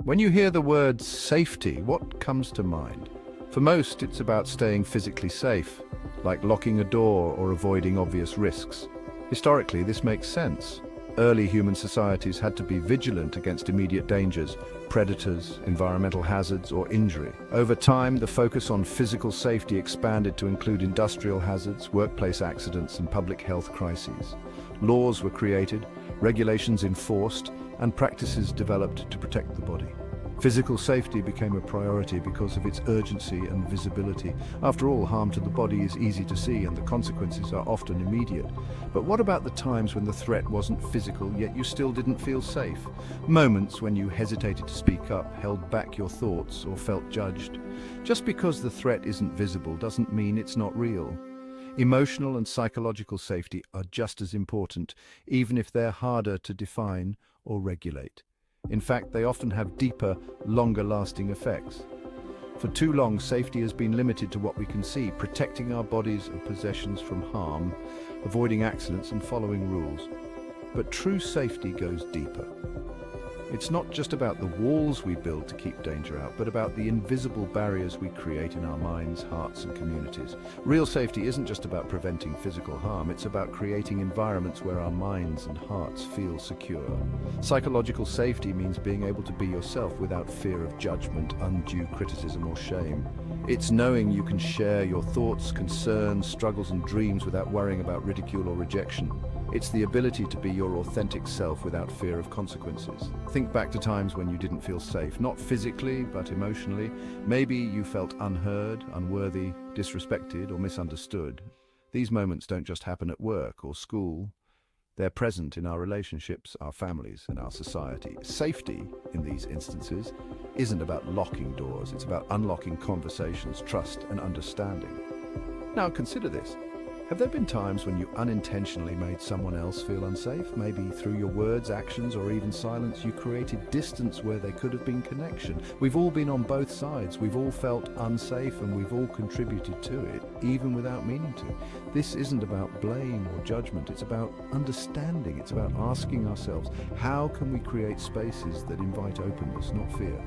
When you hear the word safety, what comes to mind? For most, it's about staying physically safe, like locking a door or avoiding obvious risks. Historically, this makes sense. Early human societies had to be vigilant against immediate dangers, predators, environmental hazards, or injury. Over time, the focus on physical safety expanded to include industrial hazards, workplace accidents, and public health crises. Laws were created, regulations enforced, and practices developed to protect the body. Physical safety became a priority because of its urgency and visibility. After all, harm to the body is easy to see and the consequences are often immediate. But what about the times when the threat wasn't physical, yet you still didn't feel safe? Moments when you hesitated to speak up, held back your thoughts, or felt judged. Just because the threat isn't visible doesn't mean it's not real. Emotional and psychological safety are just as important, even if they're harder to define or regulate. In fact, they often have deeper, longer-lasting effects. For too long, safety has been limited to what we can see, protecting our bodies and possessions from harm, avoiding accidents and following rules. But true safety goes deeper. It's not just about the walls we build to keep danger out, but about the invisible barriers we create in our minds, hearts, and communities. Real safety isn't just about preventing physical harm, it's about creating environments where our minds and hearts feel secure. Psychological safety means being able to be yourself without fear of judgment, undue criticism, or shame. It's knowing you can share your thoughts, concerns, struggles, and dreams without worrying about ridicule or rejection. It's the ability to be your authentic self without fear of consequences. Think back to times when you didn't feel safe, not physically, but emotionally. Maybe you felt unheard, unworthy, disrespected, or misunderstood. These moments don't just happen at work or school. They're present in our relationships, our families, and our society. Safety, in these instances, isn't about locking doors. It's about unlocking conversations, trust, and understanding. Now consider this. Have there been times when you unintentionally made someone else feel unsafe? Maybe through your words, actions, or even silence, you created distance where there could have been connection. We've all been on both sides. We've all felt unsafe and we've all contributed to it, even without meaning to. This isn't about blame or judgment. It's about understanding. It's about asking ourselves, how can we create spaces that invite openness, not fear?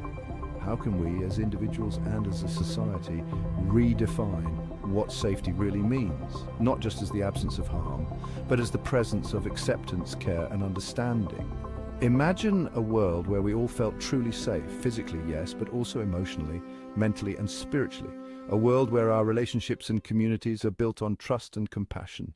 How can we, as individuals and as a society, redefine what safety really means, not just as the absence of harm, but as the presence of acceptance, care, and understanding? Imagine a world where we all felt truly safe, physically, yes, but also emotionally, mentally, and spiritually. A world where our relationships and communities are built on trust and compassion.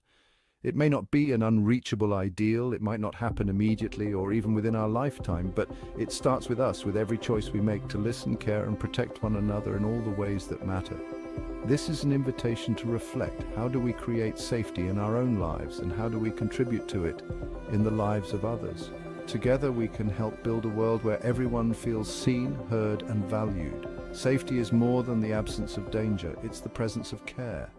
It may not be an unreachable ideal, it might not happen immediately or even within our lifetime, but it starts with us, with every choice we make to listen, care, and protect one another in all the ways that matter. This is an invitation to reflect. How do we create safety in our own lives, and how do we contribute to it in the lives of others? Together we can help build a world where everyone feels seen, heard, and valued. Safety is more than the absence of danger, it's the presence of care.